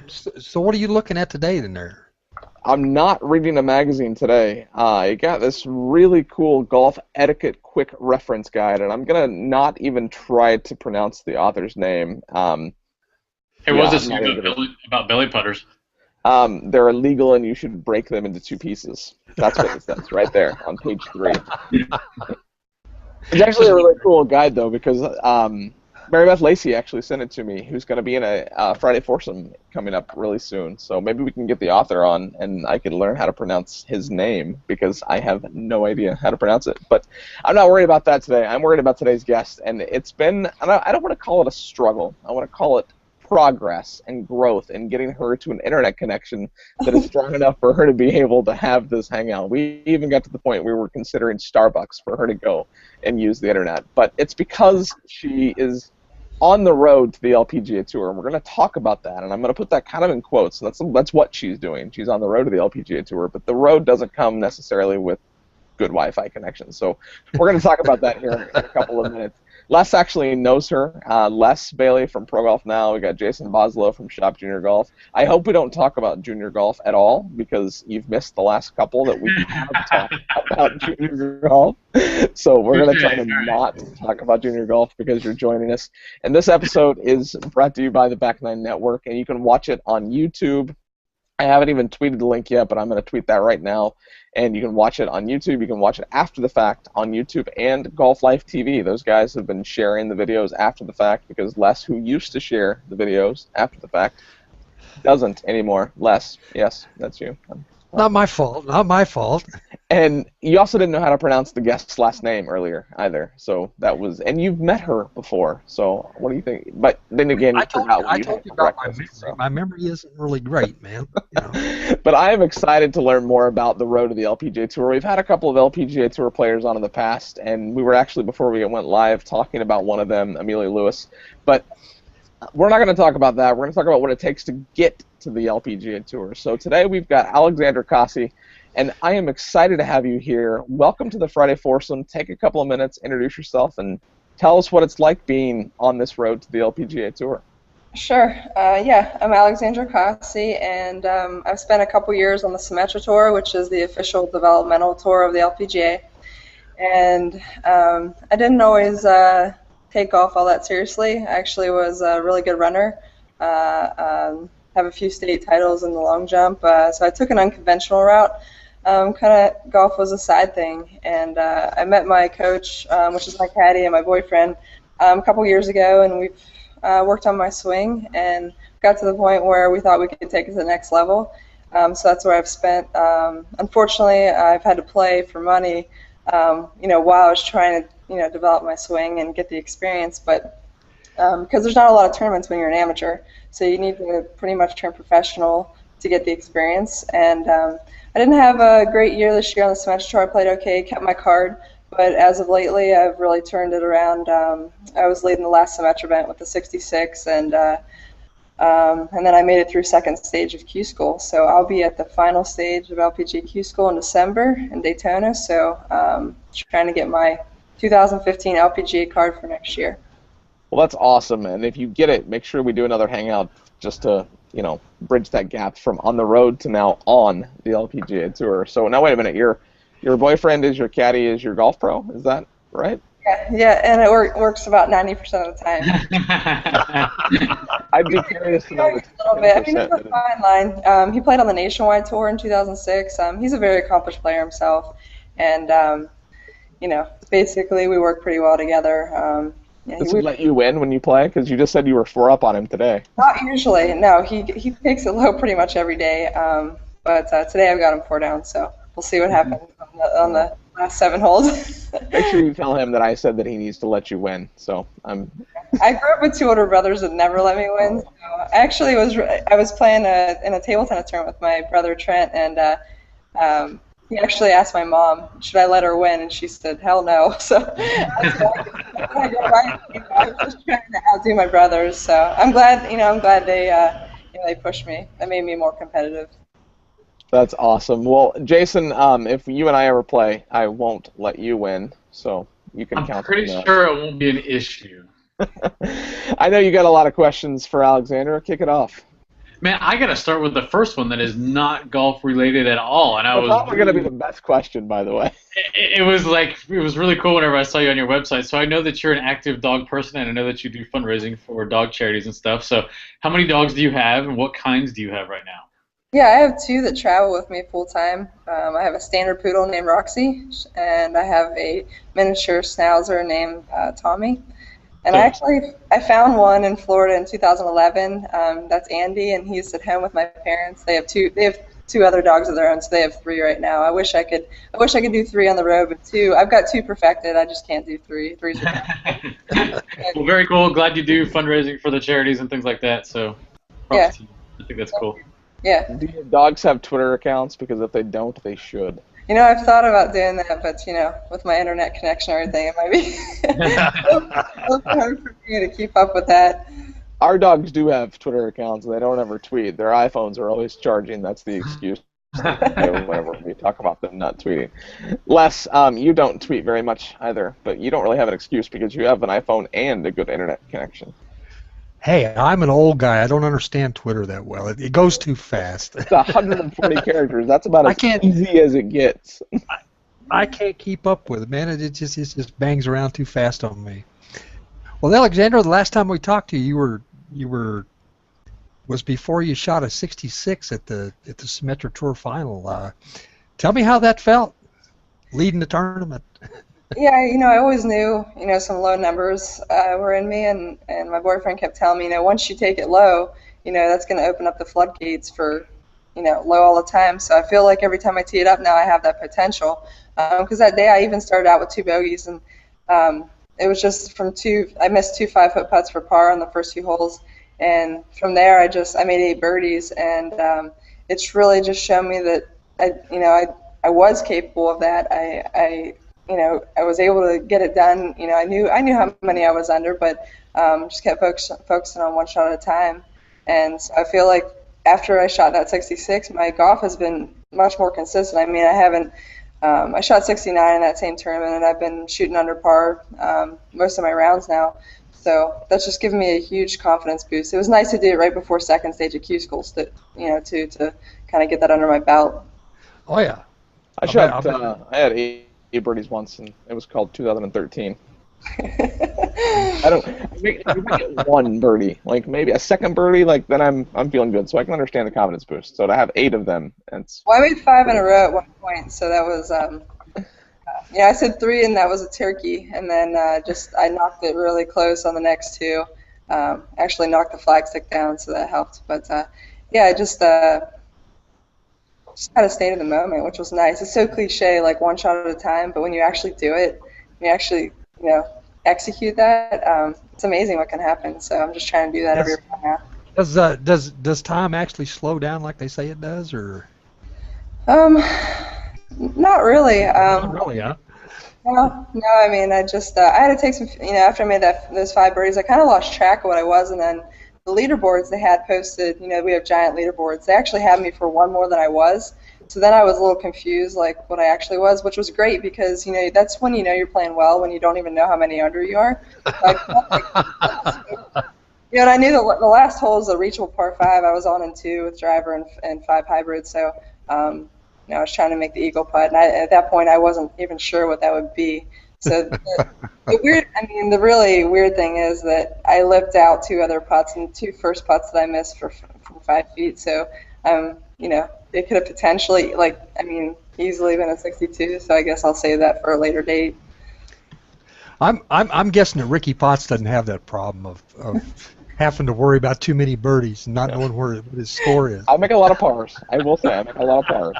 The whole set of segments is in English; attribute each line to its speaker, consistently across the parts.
Speaker 1: So what are you looking at today then there?
Speaker 2: I'm not reading a magazine today. I got this really cool golf etiquette quick reference guide, and I'm gonna not even try to pronounce the author's name.
Speaker 3: Hey, what
Speaker 2: Yeah,
Speaker 3: was
Speaker 2: I'm
Speaker 3: this
Speaker 2: not even gonna.
Speaker 3: about belly putters?
Speaker 2: They're illegal, and you should break them into two pieces. That's what it says right there on page 3. It's actually a really cool guide, though, because Mary Beth Lacey actually sent it to me, who's going to be in a Friday Foursome coming up really soon. So maybe we can get the author on, and I can learn how to pronounce his name, because I have no idea how to pronounce it. But I'm not worried about that today. I'm worried about today's guest, and it's been, I don't want to call it a struggle. I want to call it progress and growth and getting her to an internet connection that is strong enough for her to be able to have this hangout. We even got to the point where we were considering Starbucks for her to go and use the internet. But it's because she is on the road to the LPGA Tour, and we're going to talk about that, and I'm going to put that kind of in quotes. That's what she's doing. She's on the road to the LPGA Tour, but the road doesn't come necessarily with good Wi-Fi connections. So we're going to talk about that here in a couple of minutes. Les actually knows her. Les Bailey from Pro Golf Now. We got Jason Boslow from Shop Junior Golf. I hope we don't talk about junior golf at all, because you've missed the last couple that we have talked about junior golf. So we're going to try to not talk about junior golf because you're joining us. And this episode is brought to you by the Back9 Network, and you can watch it on YouTube. I haven't even tweeted the link yet, but I'm going to tweet that right now. And you can watch it on YouTube. You can watch it after the fact on YouTube and Golf Life TV. Those guys have been sharing the videos after the fact, because Les, who used to share the videos after the fact, doesn't anymore. Les, yes, that's you.
Speaker 1: Not my fault. Not my fault.
Speaker 2: And you also didn't know how to pronounce the guest's last name earlier either. So that was, and you've met her before. So what do you think? But then again,
Speaker 1: I told you about my memory.
Speaker 2: So.
Speaker 1: My memory isn't really great, man. You know.
Speaker 2: But I am excited to learn more about the road to the LPGA Tour. We've had a couple of LPGA Tour players on in the past, and we were actually, before we went live, talking about one of them, Amelia Lewis. But we're not going to talk about that. We're going to talk about what it takes to get to the LPGA Tour. So today we've got Alexandra Casi, and I am excited to have you here. Welcome to the Friday Foursome. Take a couple of minutes, introduce yourself, and tell us what it's like being on this road to the LPGA Tour.
Speaker 4: Sure. Yeah, I'm Alexandra Casi, and I've spent a couple years on the Symetra Tour, which is the official developmental tour of the LPGA. And I didn't always take golf all that seriously. I actually was a really good runner. Have a few state titles in the long jump, so I took an unconventional route. Kind of golf was a side thing, and I met my coach, which is my caddy and my boyfriend, a couple years ago, and we've worked on my swing and got to the point where we thought we could take it to the next level. So that's where I've spent. Unfortunately, I've had to play for money, while I was trying to, develop my swing and get the experience, but because there's not a lot of tournaments when you're an amateur, so you need to pretty much turn professional to get the experience. And I didn't have a great year this year on the Symetra Tour. I played okay, kept my card, but as of lately, I've really turned it around. I was leading the last Symetra event with the 66, and then I made it through second stage of Q School. So I'll be at the final stage of LPGA Q School in December in Daytona. So trying to get my 2015 LPGA card for next year.
Speaker 2: Well, that's awesome, and if you get it, make sure we do another hangout just to, bridge that gap from on the road to now on the LPGA Tour. So now, wait a minute, your boyfriend is your caddy, is your golf pro, is that right?
Speaker 4: Yeah, and it works about 90% of the
Speaker 2: time. I'd be curious to know.
Speaker 4: A little bit. I mean, it's a fine line. He played on the Nationwide Tour in 2006. He's a very accomplished player himself, and basically we work pretty well together.
Speaker 2: Does he let you win when you play? Because you just said you were 4 up on him today.
Speaker 4: Not usually. No, he takes it low pretty much every day. But today I've got him 4 down, so we'll see what happens on the last 7 holes.
Speaker 2: Make sure you tell him that I said that he needs to let you win. So I
Speaker 4: grew up with 2 older brothers that never let me win. So I was playing in a table tennis tournament with my brother Trent, and he actually asked my mom, should I let her win, and she said, hell no. So that's why I was just trying to outdo my brothers. So I'm glad they pushed me. That made me more competitive.
Speaker 2: That's awesome. Well, Jason, if you and I ever play, I won't let you win, so you can count on that.
Speaker 3: I'm pretty sure it won't be an issue.
Speaker 2: I know you got a lot of questions for Alexandra. Kick it off.
Speaker 3: Man, I gotta start with the first one that is not golf related at all, and I
Speaker 2: That's
Speaker 3: was
Speaker 2: probably going to be the best question, by the way.
Speaker 3: it was like it was really cool whenever I saw you on your website. So I know that you're an active dog person, and I know that you do fundraising for dog charities and stuff. So how many dogs do you have, and what kinds do you have right now?
Speaker 4: Yeah, I have two that travel with me full time. I have a standard poodle named Roxy, and I have a miniature schnauzer named Tommy. And
Speaker 3: So
Speaker 4: I found one in Florida in 2011. That's Andy, and he's at home with my parents. They have two other dogs of their own, so they have three right now. I wish I could do three on the road, but two. I've got two perfected. I just can't do three. Three's
Speaker 3: well, very cool. Glad you do fundraising for the charities and things like that. So
Speaker 4: yeah,
Speaker 3: props to you. I think that's cool.
Speaker 4: yeah.
Speaker 2: Do your dogs have Twitter accounts? Because if they don't, they should.
Speaker 4: You know, I've thought about doing that, but with my internet connection and everything, it might be a little hard for me to keep up with that.
Speaker 2: Our dogs do have Twitter accounts. They don't ever tweet. Their iPhones are always charging. That's the excuse whenever we talk about them not tweeting. Les, you don't tweet very much either, but you don't really have an excuse because you have an iPhone and a good internet connection.
Speaker 1: Hey, I'm an old guy. I don't understand Twitter that well. It goes too fast.
Speaker 2: It's 140 characters. That's about as easy as it gets.
Speaker 1: I can't keep up with it, man. It just bangs around too fast on me. Well, Alexandra, the last time we talked to you, was before you shot a 66 at the Symetra Tour final. Tell me how that felt, leading the tournament.
Speaker 4: Yeah, I always knew, some low numbers were in me, and my boyfriend kept telling me, once you take it low, that's going to open up the floodgates for, low all the time. So I feel like every time I tee it up now, I have that potential. Because that day I even started out with two bogeys, and it was just I missed two 5-foot putts for par on the first few holes, and from there I made 8 birdies, and it's really just shown me that I was capable of that. I was able to get it done. I knew how many I was under, but just kept focusing on one shot at a time. And so I feel like after I shot that 66, my golf has been much more consistent. I mean, I shot 69 in that same tournament, and I've been shooting under par most of my rounds now. So that's just given me a huge confidence boost. It was nice to do it right before second stage of Q School, to kind of get that under my belt.
Speaker 1: Oh yeah.
Speaker 2: I had 8 birdies once, and it was called 2013. I might get one birdie, like maybe a second birdie, like then I'm feeling good. So I can understand the confidence boost. So to have 8 of them,
Speaker 4: well, I made 5 in a row at one point, so that was I said 3, and that was a turkey, and then I knocked it really close on the next 2. Actually knocked the flagstick down, so that helped. But I just kind of stayed in the moment, which was nice. It's so cliche, like one shot at a time, but when you actually do it, you actually execute that, it's amazing what can happen. So I'm just trying to do that every round now.
Speaker 1: Does time actually slow down like they say it does, or?
Speaker 4: Not really.
Speaker 1: Not really, huh?
Speaker 4: No. I mean, I just I had to take some. After I made those 5 birdies, I kind of lost track of what I was, and then the leaderboards they had posted. We have giant leaderboards. They actually had me for one more than I was. So then I was a little confused, like what I actually was, which was great because that's when you're playing well, when you don't even know how many under you are. And I knew the last hole is a reachable par 5. I was on in 2 with driver and 5 hybrids, so I was trying to make the eagle putt, and at that point I wasn't even sure what that would be. So the really weird thing is that I lipped out 2 other putts, and 2 first putts that I missed from 5 feet. So it could have potentially, easily been a 62. So I guess I'll save that for a later date.
Speaker 1: I'm guessing that Ricky Potts doesn't have that problem of having to worry about too many birdies and not knowing what his score is.
Speaker 2: I make a lot of pars. I will say I make a lot of pars.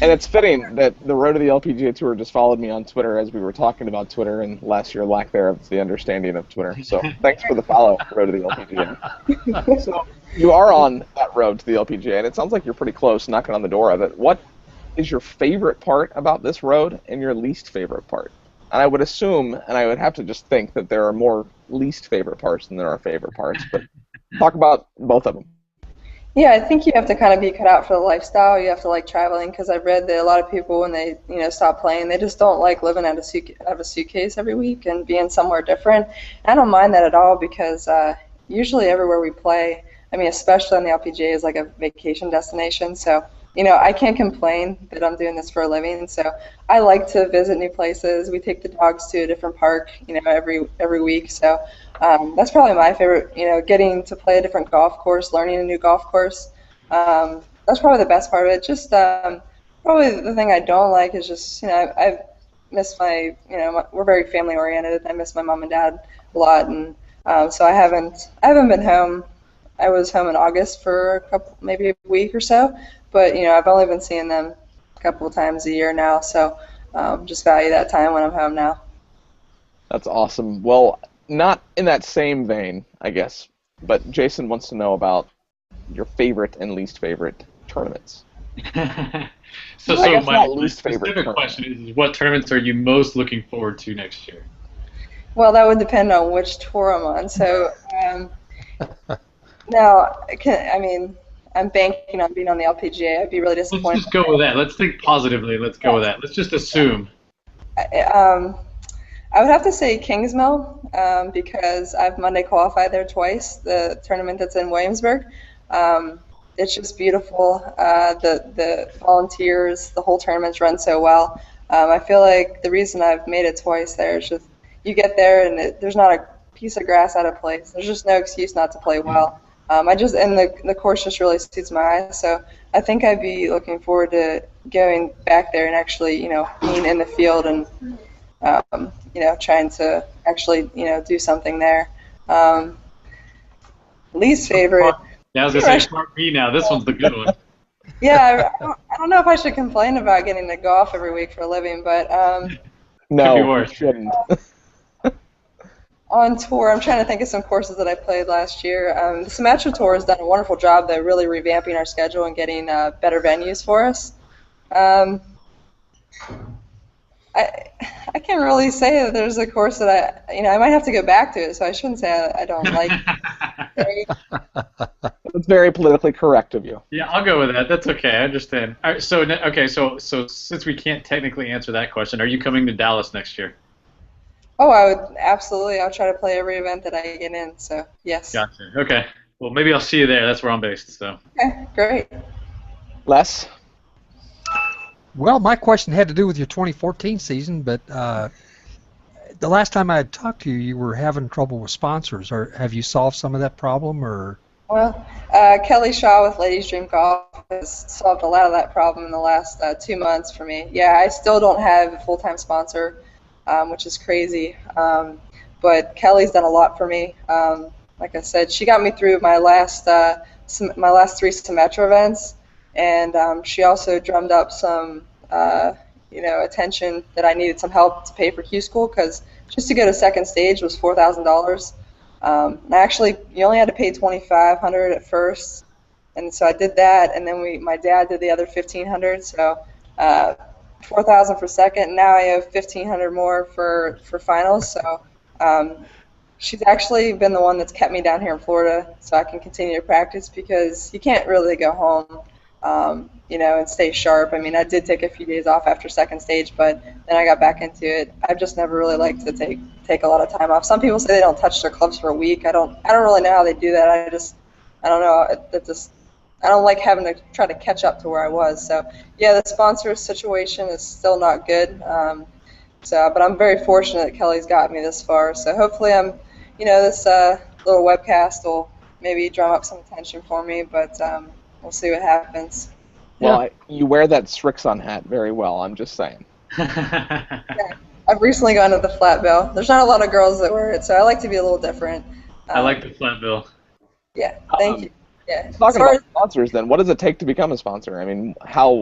Speaker 2: And it's fitting that the Road to the LPGA Tour just followed me on Twitter as we were talking about Twitter and last year lack thereof the understanding of Twitter. So thanks for the follow, Road to the LPGA. So you are on that road to the LPGA, and it sounds like you're pretty close, knocking on the door of it. What is your favorite part about this road and your least favorite part? And I would assume, and I would have to just think that there are more least favorite parts than there are favorite parts, but talk about both of them.
Speaker 4: Yeah, I think you have to kind of be cut out for the lifestyle. You have to like traveling, because I've read that a lot of people, when they stop playing, they just don't like living out of a suitcase every week and being somewhere different. I don't mind that at all, because usually everywhere we play, I mean, especially on the LPGA, is like a vacation destination. So, you know, I can't complain that I'm doing this for a living. So I like to visit new places. We take the dogs to a different park, you know, every week. So that's probably my favorite, you know, getting to play a different golf course, learning a new golf course. That's probably the best part of it. Just probably the thing I don't like is just, you know, I've missed my, you know, we're very family oriented. I miss my mom and dad a lot, and so I haven't been home. I was home in August for a couple, maybe a week or so, but you know, I've only been seeing them a couple of times a year now. So just value that time when I'm home now.
Speaker 2: That's awesome. Well, not in that same vein, I guess, but Jason wants to know about your favorite and least favorite tournaments.
Speaker 3: So my
Speaker 2: least favorite
Speaker 3: specific question is, what tournaments are you most looking forward to next year?
Speaker 4: Well, that would depend on which tour I'm on. So now, I mean, I'm banking on being on the LPGA. I'd be really disappointed.
Speaker 3: Let's just go with that. Let's think positively. Let's go with that. Let's just assume.
Speaker 4: I would have to say Kingsmill because I've Monday qualified there twice, the tournament that's in Williamsburg. It's just beautiful. The volunteers, the whole tournament's run so well. I feel like the reason I've made it twice there is just you get there and there's not a piece of grass out of place. There's just no excuse not to play well. And the course just really suits my eyes. So I think I'd be looking forward to going back there and actually, you know, being in the field and you know, trying to actually, you know, do something there. Least favorite.
Speaker 3: Yeah, I was gonna say Smart B now. This one's the good one.
Speaker 4: Yeah, I don't know if I should complain about getting to golf every week for a living, but
Speaker 2: no,
Speaker 3: could be worse.
Speaker 2: You shouldn't.
Speaker 4: On tour, I'm trying to think of some courses that I played last year. The Symmetra Tour has done a wonderful job, though, really revamping our schedule and getting better venues for us. I can't really say that there's a course that I might have to go back to it, so I shouldn't say I don't like it.
Speaker 2: That's very politically correct of you.
Speaker 3: Yeah, I'll go with that. That's okay. I understand. All right, so since we can't technically answer that question, are you coming to Dallas next year?
Speaker 4: Oh, I would absolutely. I'll try to play every event that I get in. So yes.
Speaker 3: Gotcha. Okay. Well, maybe I'll see you there. That's where I'm based. So.
Speaker 4: Okay, great.
Speaker 2: Les?
Speaker 1: Well, my question had to do with your 2014 season, but the last time I had talked to you, you were having trouble with sponsors. Or have you solved some of that problem, or?
Speaker 4: Well, Kelly Shaw with Ladies Dream Golf has solved a lot of that problem in the last 2 months for me. Yeah, I still don't have a full-time sponsor, which is crazy. But Kelly's done a lot for me. Like I said, she got me through my last 3 Symmetra events, and she also drummed up some, attention that I needed some help to pay for Q School, because just to go to second stage was $4,000. Actually, you only had to pay $2,500 at first, and so I did that, and then my dad did the other $1,500, so $4,000 for second, and now I owe $1,500 more for finals. So she's actually been the one that's kept me down here in Florida, so I can continue to practice, because you can't really go home, and stay sharp. I mean, I did take a few days off after second stage, but then I got back into it. I've just never really liked to take a lot of time off. Some people say they don't touch their clubs for a week. I don't really know how they do that. I don't know. I don't like having to try to catch up to where I was. So yeah, the sponsor situation is still not good. But I'm very fortunate that Kelly's got me this far. So hopefully this little webcast will maybe drum up some attention for me, but we'll see what happens.
Speaker 2: Well, you wear that Srixon hat very well, I'm just saying.
Speaker 4: Yeah, I've recently gone to the flat bill. There's not a lot of girls that wear it, so I like to be a little different.
Speaker 3: I like the flat bill.
Speaker 4: Yeah, thank you. Yeah.
Speaker 2: Talking about sponsors, then, what does it take to become a sponsor? I mean,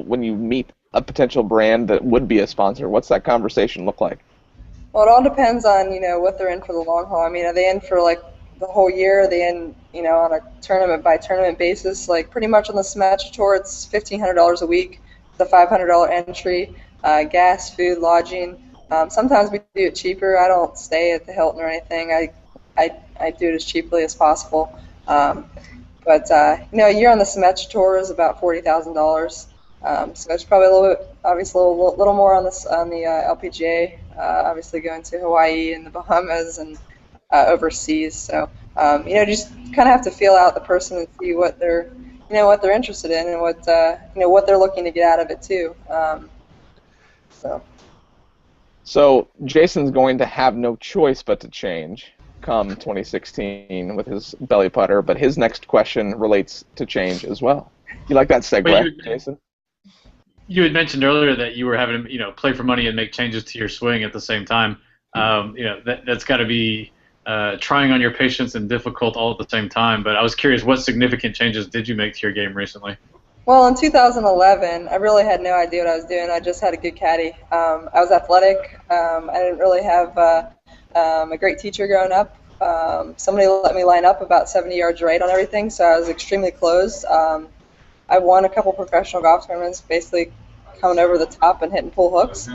Speaker 2: when you meet a potential brand that would be a sponsor, what's that conversation look like?
Speaker 4: Well, it all depends on, what they're in for the long haul. I mean, are they in for, the whole year? Are they in, on a tournament-by-tournament basis? Pretty much on the Symmetra Tour, it's $1,500 a week, the $500 entry, gas, food, lodging. Sometimes we do it cheaper. I don't stay at the Hilton or anything. I do it as cheaply as possible. But a year on the Symmetra Tour is about $40,000. So it's probably a little more on the LPGA. Obviously going to Hawaii and the Bahamas and overseas. So just kind of have to feel out the person and see what they're what they're interested in and what they're looking to get out of it too.
Speaker 2: So Jason's going to have no choice but to change come 2016 with his belly putter, but his next question relates to change as well. You like that segue, Jason?
Speaker 3: You had mentioned earlier that you were having to, play for money and make changes to your swing at the same time. That's got to be trying on your patience and difficult all at the same time. But I was curious, what significant changes did you make to your game recently?
Speaker 4: Well, in 2011, I really had no idea what I was doing. I just had a good caddy. I was athletic. I didn't really have a great teacher growing up. Somebody let me line up about 70 yards right on everything, so I was extremely close. I won a couple professional golf tournaments, basically coming over the top and hitting pull hooks.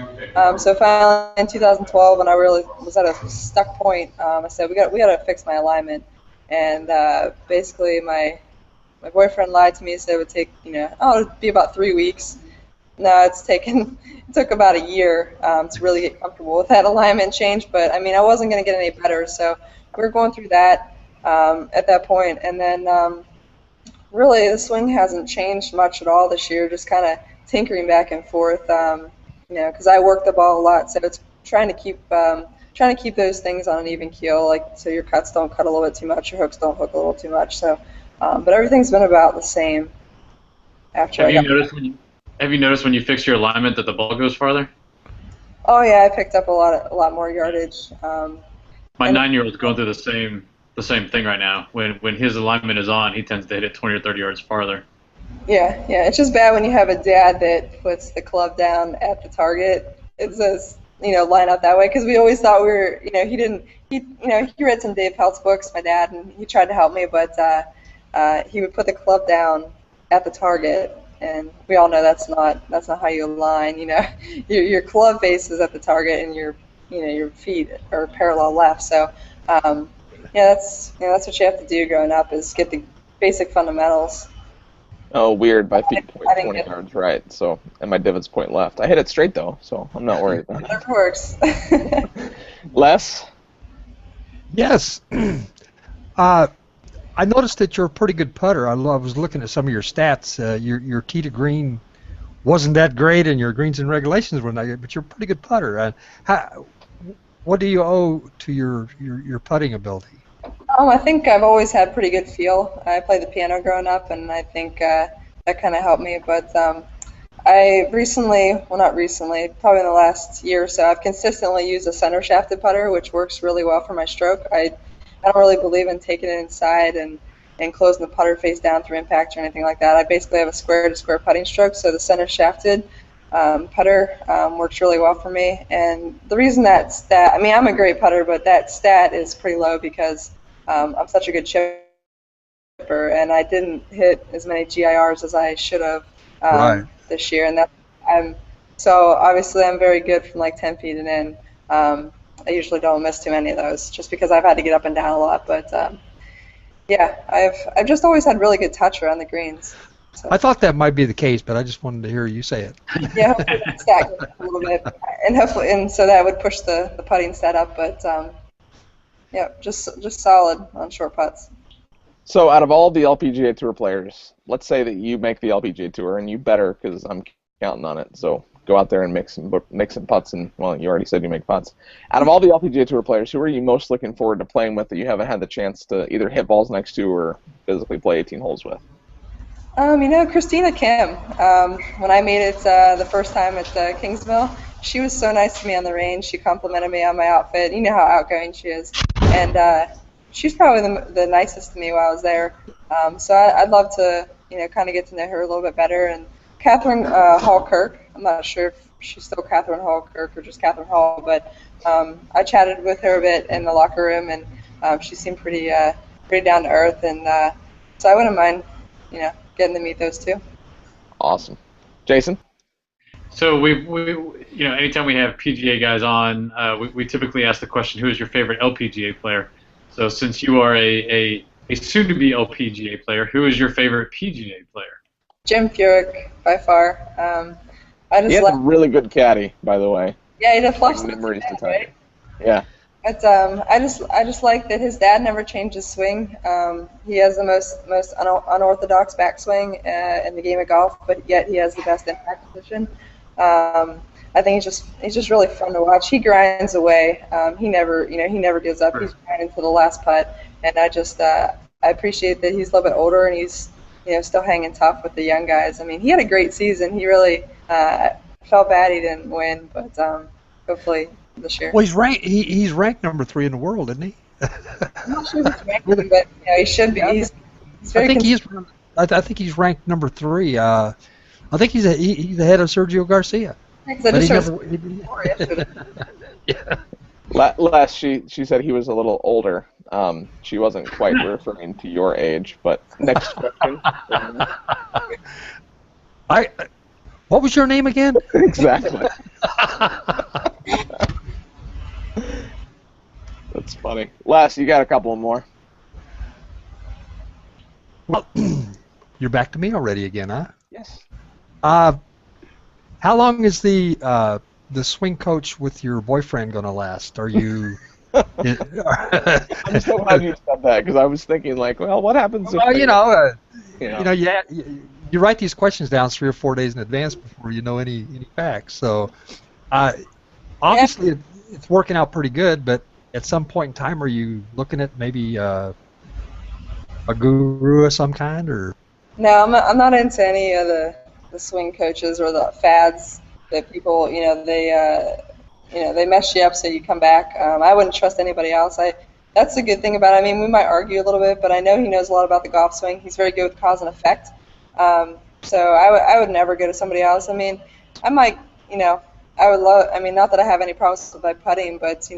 Speaker 4: So finally, in 2012, when I really was at a stuck point, I said we got to fix my alignment. And basically, my boyfriend lied to me and said it would take it'd be about 3 weeks. No, it took about a year to really get comfortable with that alignment change. But I mean, I wasn't going to get any better, so we were going through that at that point, and then. Really, the swing hasn't changed much at all this year, just kind of tinkering back and forth, because I work the ball a lot, so it's trying to keep those things on an even keel, like so your cuts don't cut a little bit too much, your hooks don't hook a little too much. So, but everything's been about the same. After
Speaker 3: Have you noticed when you fix your alignment that the ball goes farther?
Speaker 4: Oh yeah, I picked up a lot more yardage.
Speaker 3: My 9-year-old's going through the same thing right now. When his alignment is on, he tends to hit it 20 or 30 yards farther.
Speaker 4: Yeah, it's just bad when you have a dad that puts the club down at the target. It says, line up that way, because we always thought we were, he read some Dave Pelt's books, my dad, and he tried to help me, but he would put the club down at the target, and we all know that's not how you align. Your club face is at the target, and your feet are parallel left. So. That's what you have to do growing up is get the basic fundamentals.
Speaker 2: Oh, weird. My feet point 20 yards right, so and my divots point left. I hit it straight though, so I'm not worried about it.
Speaker 4: It works.
Speaker 2: Les?
Speaker 1: Yes. I noticed that you're a pretty good putter. I was looking at some of your stats. Your tee to green wasn't that great, and your greens and regulations were not good, but you're a pretty good putter. What do you owe to your putting ability?
Speaker 4: I think I've always had pretty good feel. I played the piano growing up, and I think that kind of helped me. But I not recently, probably in the last year or so, I've consistently used a center shafted putter, which works really well for my stroke. I don't really believe in taking it inside and closing the putter face down through impact or anything like that. I basically have a square-to-square putting stroke, so the center shafted putter works really well for me. And the reason that stat, I'm a great putter, but that stat is pretty low because I'm such a good chipper, and I didn't hit as many GIRs as I should have this year. And so obviously I'm very good from like 10 feet and in. I usually don't miss too many of those, just because I've had to get up and down a lot. But I've just always had really good touch around the greens. So.
Speaker 1: I thought that might be the case, but I just wanted to hear you say it.
Speaker 4: Yeah, hopefully that stat goes up a little bit, and so that would push the putting stat up. But just solid on short putts.
Speaker 2: So out of all the LPGA Tour players, let's say that you make the LPGA Tour, and you better, because I'm counting on it. So go out there and make some putts, and well, you already said you make putts. Out of all the LPGA Tour players, who are you most looking forward to playing with that you haven't had the chance to either hit balls next to or physically play 18 holes with?
Speaker 4: Christina Kim. When I made it the first time at Kingsmill, she was so nice to me on the range. She complimented me on my outfit. You know how outgoing she is. And she's probably the nicest to me while I was there. So I'd love to, kind of get to know her a little bit better. And Catherine Hall-Kirk, I'm not sure if she's still Catherine Hall-Kirk or just Catherine Hall, but I chatted with her a bit in the locker room, and she seemed pretty down to earth. And so I wouldn't mind, getting to meet those two.
Speaker 2: Awesome. Jason?
Speaker 3: So we anytime we have PGA guys on, we typically ask the question, who is your favorite LPGA player? So since you are a soon-to-be LPGA player, who is your favorite PGA player?
Speaker 4: Jim Furyk, by far.
Speaker 2: He had a really good caddy, by the way.
Speaker 4: Yeah, he did flush
Speaker 2: memories to
Speaker 4: right?
Speaker 2: Yeah.
Speaker 4: But I just like that his dad never changed his swing. He has the most unorthodox backswing in the game of golf, but yet he has the best impact position. I think he's just really fun to watch. He grinds away. He never gives up. He's grinding to the last putt, and I appreciate that he's a little bit older and he's still hanging tough with the young guys. I mean, he had a great season. He really felt bad he didn't win, but hopefully this year.
Speaker 1: Well, he's ranked number 3 in the world, isn't he?
Speaker 4: I'm not sure if he's ranked, but he should be. He's very
Speaker 1: I think he's ranked number 3. I think he's ahead of Sergio Garcia.
Speaker 2: Yeah. Last, she said he was a little older. She wasn't quite referring to your age, but next question.
Speaker 1: What was your name again?
Speaker 2: Exactly. That's funny. Les, you got a couple more.
Speaker 1: Well, you're back to me already again, huh?
Speaker 2: Yes.
Speaker 1: How long is the swing coach with your boyfriend going to last? Are you?
Speaker 2: I'm so glad you said that because I was thinking like, well, what happens?
Speaker 1: Well, you write these questions down 3 or 4 days in advance before you know any facts. So, obviously, it's working out pretty good. But at some point in time, are you looking at maybe a guru of some kind, or?
Speaker 4: No, I'm not into any of the swing coaches or the fads that people, they mess you up so you come back. I wouldn't trust anybody else. That's the good thing about it. I mean, we might argue a little bit, but I know he knows a lot about the golf swing. He's very good with cause and effect. So I would never go to somebody else. I mean, I might, I would love, I mean, not that I have any problems with my putting, but,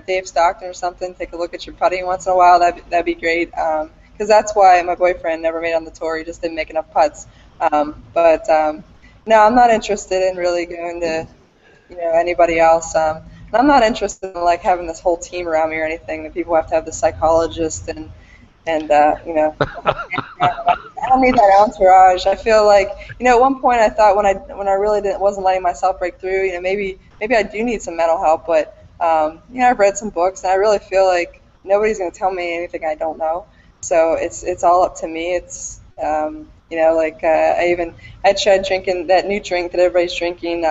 Speaker 4: Dave Stockton or something, take a look at your putting once in a while. That'd be great. Because that's why my boyfriend never made on the tour. He just didn't make enough putts. No, I'm not interested in really going to, anybody else. And I'm not interested in like having this whole team around me or anything. That people have to have the psychologist and I don't need that entourage. I feel like, at one point I thought when I really wasn't letting myself break through, maybe I do need some mental help. But I've read some books and I really feel like nobody's going to tell me anything I don't know. So it's all up to me. It's I tried drinking that new drink that everybody's drinking,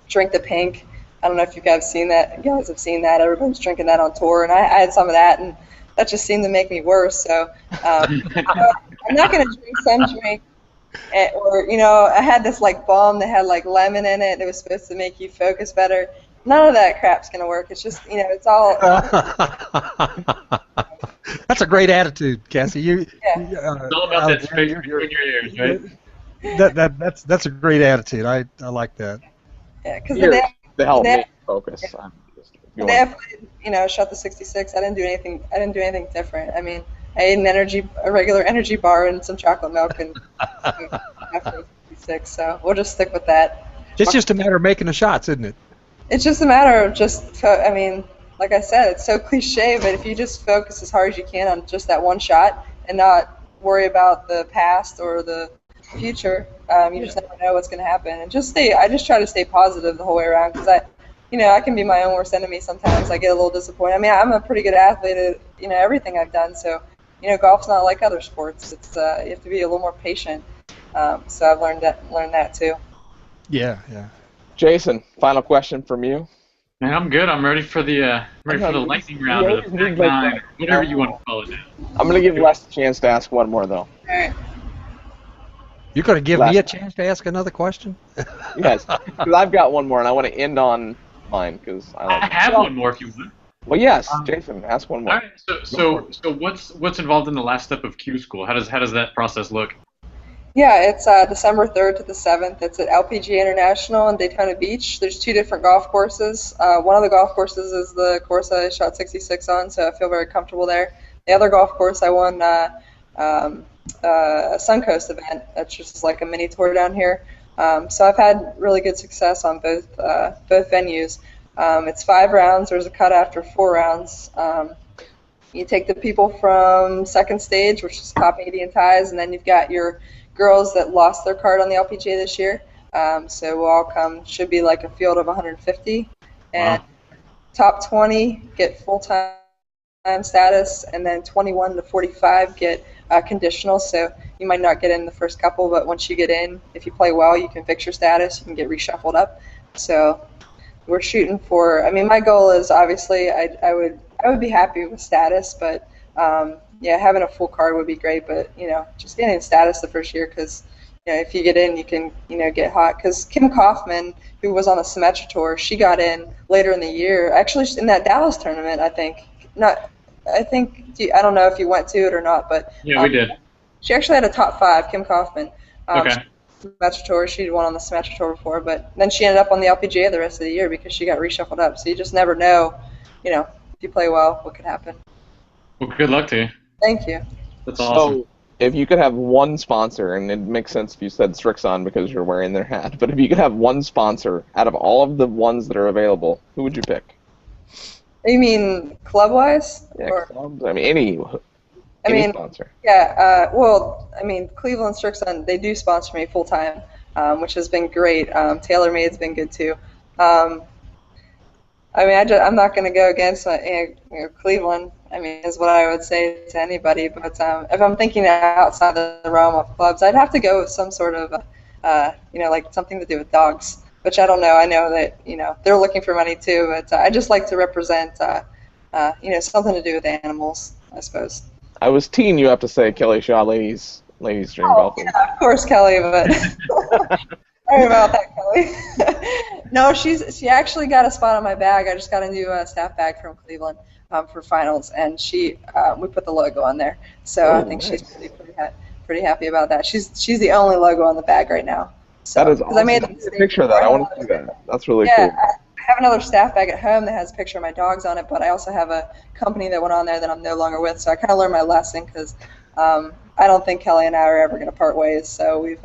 Speaker 4: Drink the Pink. I don't know if you guys have seen that. You guys have seen that. Everybody's drinking that on tour, and I had some of that, and that just seemed to make me worse. So I'm not going to drink some drink. I had this like balm that had like lemon in it. It was supposed to make you focus better. None of that crap's going to work. It's just, it's all.
Speaker 1: That's a great attitude, Cassie.
Speaker 3: It's all about that space in your ears, right?
Speaker 1: That's a great attitude. I like that.
Speaker 4: Yeah, because
Speaker 2: to help me focus.
Speaker 4: Yeah. They shot the 66. I didn't do anything different. I mean, I ate a regular energy bar and some chocolate milk, and after 66. So we'll just stick with that.
Speaker 1: It's just a matter of making the shots, isn't it?
Speaker 4: It's just a matter of like I said, it's so cliche, but if you just focus as hard as you can on just that one shot and not worry about the past or the future, you just never know what's going to happen. And I just try to stay positive the whole way around because I can be my own worst enemy sometimes. I get a little disappointed. I mean, I'm a pretty good athlete at, everything I've done. So, golf's not like other sports. It's you have to be a little more patient. So I've learned that too.
Speaker 1: Yeah.
Speaker 2: Jason, final question from you.
Speaker 3: Man, I'm good. I'm ready for the lightning round or the Back9, whatever you want to call it now.
Speaker 2: I'm going to give Les a chance to ask one more, though.
Speaker 4: All right.
Speaker 1: You're going to give me a chance to ask another question?
Speaker 2: Yes, because I've got one more, and I want to end on mine because
Speaker 3: I have one more if you want.
Speaker 2: Well, yes, Jason, ask one more.
Speaker 3: All right. So what's involved in the last step of Q School? How does that process look?
Speaker 4: Yeah, it's December 3rd to the 7th. It's at LPGA International in Daytona Beach. There's 2 different golf courses. One of the golf courses is the course I shot 66 on, so I feel very comfortable there. The other golf course I won a Suncoast event. That's just like a mini tour down here. So I've had really good success on both venues. It's 5 rounds. There's a cut after 4 rounds. You take the people from second stage, which is top 80 and ties, and then you've got your girls that lost their card on the LPGA this year. So we'll all come, should be like a field of 150. And top 20 get full-time status, and then 21 to 45 get conditional. So you might not get in the first couple, but once you get in, if you play well, you can fix your status. You can get reshuffled up. So we're shooting for. I mean, my goal is obviously I would be happy with status, but yeah, having a full card would be great. But just getting status the first year, because if you get in, you can get hot. Because Kim Kaufman, who was on the Symmetra Tour, she got in later in the year. Actually, in that Dallas tournament, I think. I don't know if you went to it or not, but
Speaker 3: yeah, we did.
Speaker 4: She actually had a top 5, Kim Kaufman.
Speaker 3: Okay.
Speaker 4: Symmetra Tour. She'd won on the Symmetra Tour before, but then she ended up on the LPGA the rest of the year because she got reshuffled up. So you just never know, if you play well, what could happen.
Speaker 3: Well, good luck to you.
Speaker 4: Thank you.
Speaker 3: That's awesome.
Speaker 2: So, if you could have one sponsor, and it makes sense if you said Strixon because you're wearing their hat, but if you could have one sponsor out of all of the ones that are available, who would you pick?
Speaker 4: You mean club-wise?
Speaker 2: Yeah,
Speaker 4: or?
Speaker 2: clubs. I mean, any sponsor.
Speaker 4: Yeah. Well, I mean, Cleveland Strixon, they do sponsor me full-time, which has been great. TaylorMade's been good too. I mean, I'm not going to go against Cleveland. I mean, is what I would say to anybody. But if I'm thinking outside the realm of clubs, I'd have to go with some sort of, like something to do with dogs. Which I don't know. I know that they're looking for money too. But I just like to represent, something to do with animals, I suppose.
Speaker 2: I was teeing you up to say Kelly Shaw, ladies dream golf.
Speaker 4: Yeah, of course, Kelly. But sorry about that, Kelly. No, she actually got a spot on my bag. I just got a new staff bag from Cleveland for finals, and we put the logo on there. So I think
Speaker 2: nice.
Speaker 4: she's pretty happy about that. She's the only logo on the bag right now. So,
Speaker 2: that is awesome.
Speaker 4: I made
Speaker 2: a picture of that. I want to see that. That's really cool.
Speaker 4: I have another staff bag at home that has a picture of my dogs on it, but I also have a company that went on there that I'm no longer with. So I kind of learned my lesson because I don't think Kelly and I are ever going to part ways. So we've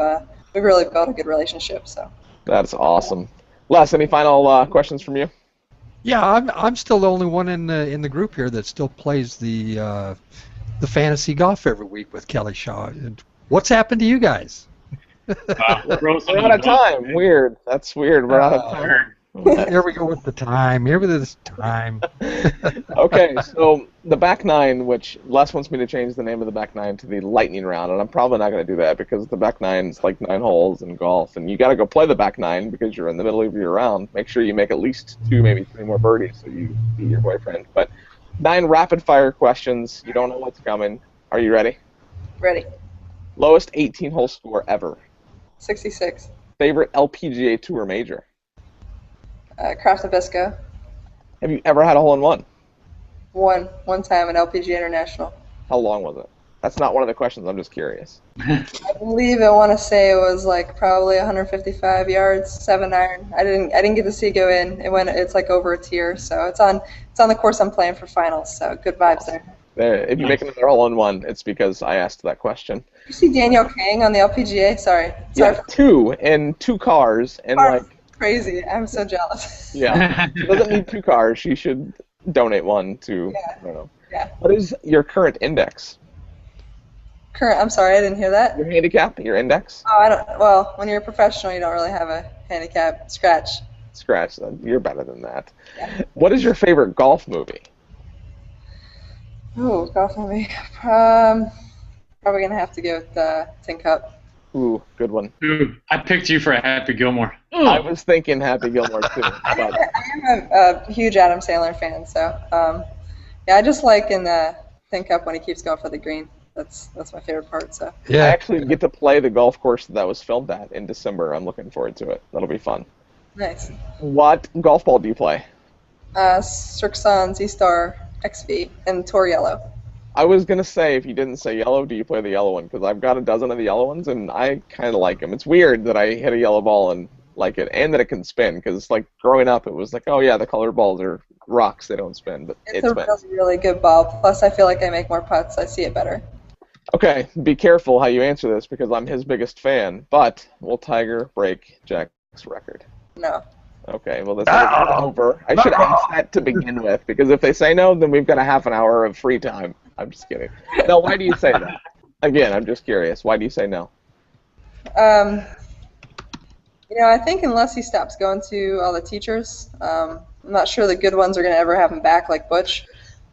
Speaker 4: really built a good relationship. So
Speaker 2: that's awesome. Les, any final questions from you?
Speaker 1: Yeah, I'm still the only one in the group here that still plays the fantasy golf every week with Kelly Shaw. And what's happened to you guys?
Speaker 2: We're out of time. Weird. That's weird. We're out of time.
Speaker 1: Here we go with the time. Here with this time.
Speaker 2: Okay, so the Back9, which Les wants me to change the name of the Back9 to the Lightning Round, and I'm probably not going to do that because the Back9 is like 9 holes in golf, and you got to go play the Back9 because you're in the middle of your round. Make sure you make at least 2, maybe 3 more birdies so you beat your boyfriend. But 9 rapid-fire questions. You don't know what's coming. Are you ready?
Speaker 4: Ready.
Speaker 2: Lowest 18-hole score ever.
Speaker 4: 66.
Speaker 2: Favorite LPGA Tour major.
Speaker 4: Craft Nabisco.
Speaker 2: Have you ever had a hole-in-one?
Speaker 4: One time at LPGA International.
Speaker 2: How long was it? That's not one of the questions. I'm just curious.
Speaker 4: I believe I want to say it was like probably 155 yards, 7-iron. I didn't get to see it go in. It's like over a tier, so it's on the course I'm playing for finals. So good vibes there.
Speaker 2: If you make another hole-in-one, it's because I asked that question.
Speaker 4: You see Danielle Kang on the LPGA? Sorry.
Speaker 2: Yeah, 2 in 2 cars and
Speaker 4: like. Crazy. I'm so jealous.
Speaker 2: Yeah. She doesn't need 2 cars. She should donate one to.
Speaker 4: Yeah.
Speaker 2: I don't know.
Speaker 4: Yeah.
Speaker 2: What is your current index?
Speaker 4: I'm sorry, I didn't hear that.
Speaker 2: Your handicap, your index?
Speaker 4: Oh, I don't. Well, when you're a professional, you don't really have a handicap. Scratch.
Speaker 2: You're better than that.
Speaker 4: Yeah.
Speaker 2: What is your favorite golf movie?
Speaker 4: Ooh, golf movie. Probably gonna have to go with Tin Cup.
Speaker 2: Ooh, good one.
Speaker 3: Ooh, I picked you for a Happy Gilmore. Ooh.
Speaker 2: I was thinking Happy Gilmore too. But...
Speaker 4: I am a huge Adam Sandler fan, so yeah, I just like in the Tin Cup when he keeps going for the green. That's my favorite part. So
Speaker 2: yeah, I actually get to play the golf course that was filmed at in December. I'm looking forward to it. That'll be fun.
Speaker 4: Nice.
Speaker 2: What golf ball do you play?
Speaker 4: Strixon Z-Star XV and Tour Yellow.
Speaker 2: I was going to say, if you didn't say yellow, do you play the yellow one? Because I've got a dozen of the yellow ones, and I kind of like them. It's weird that I hit a yellow ball and like it, and that it can spin, because like growing up, it was like, oh yeah, the colored balls are rocks, they don't spin, but
Speaker 4: it's a really, really good ball. Plus, I feel like I make more putts. I see it better.
Speaker 2: Okay, be careful how you answer this, because I'm his biggest fan, but will Tiger break Jack's record?
Speaker 4: No.
Speaker 2: Okay, well, this is over. I should ask that to begin with, because if they say no, then we've got a half an hour of free time. I'm just kidding. No, why do you say that? Again, I'm just curious. Why do you say no?
Speaker 4: I think unless he stops going to all the teachers, I'm not sure the good ones are going to ever have him back like Butch.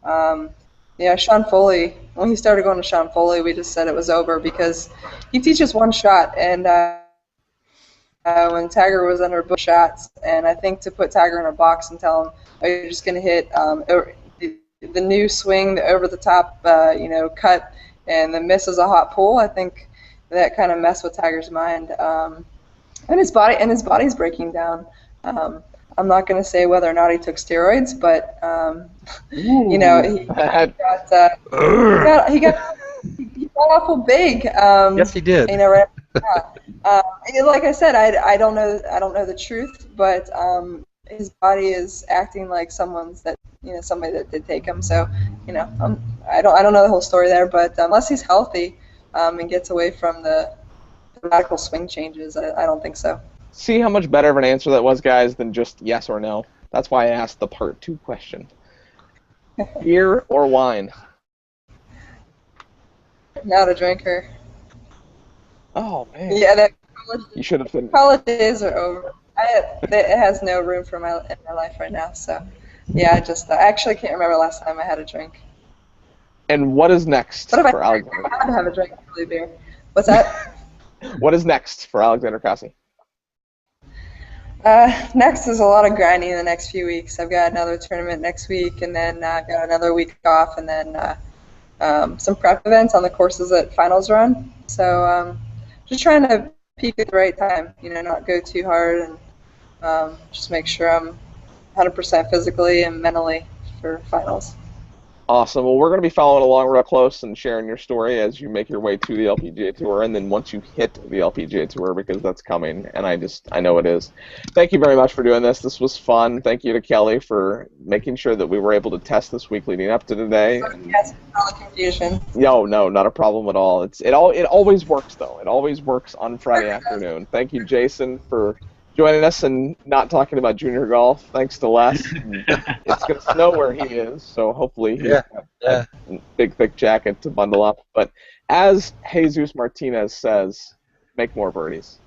Speaker 4: Yeah, Sean Foley, when he started going to Sean Foley, we just said it was over because he teaches one shot, and when Tiger was under Butch shots, and I think to put Tiger in a box and tell him, oh, you're just going to hit the new swing, the over-the-top, cut, and the miss is a hot pull, I think that kind of messed with Tiger's mind. And his body's breaking down. I'm not going to say whether or not he took steroids, but he got awful big.
Speaker 1: Yes, he did.
Speaker 4: Right. Like I said, I don't know the truth, but his body is acting like somebody that did take him. So, I don't know the whole story there, but unless he's healthy and gets away from the radical swing changes, I don't think so.
Speaker 2: See how much better of an answer that was, guys, than just yes or no. That's why I asked the part 2 question. Beer or wine?
Speaker 4: Not a drinker.
Speaker 2: Oh, man.
Speaker 4: Yeah,
Speaker 2: you should have been.
Speaker 4: College days are over. It has no room in my life right now. So, yeah, I actually can't remember the last time I had a drink.
Speaker 2: And what is next for Alexandra?
Speaker 4: I had to have a drink of blue beer. What's that?
Speaker 2: What is next for Alexandra Casi?
Speaker 4: Next is a lot of grinding in the next few weeks. I've got another tournament next week, and then I've got another week off, and then some prep events on the courses that finals run. So just trying to peak at the right time, not go too hard, and just make sure I'm 100% physically and mentally for finals.
Speaker 2: Awesome. Well, we're going to be following along real close and sharing your story as you make your way to the LPGA Tour, and then once you hit the LPGA Tour, because that's coming, and I know it is. Thank you very much for doing this. This was fun. Thank you to Kelly for making sure that we were able to test this week leading up to today.
Speaker 4: Yes, all the confusion.
Speaker 2: No, not a problem at all. It always works, though. It always works on Friday afternoon. Thank you, Jason, for joining us and not talking about junior golf. Thanks to Les. It's going to snow where he is, so hopefully he's got a big, thick jacket to bundle up. But as Jesus Martinez says, make more birdies.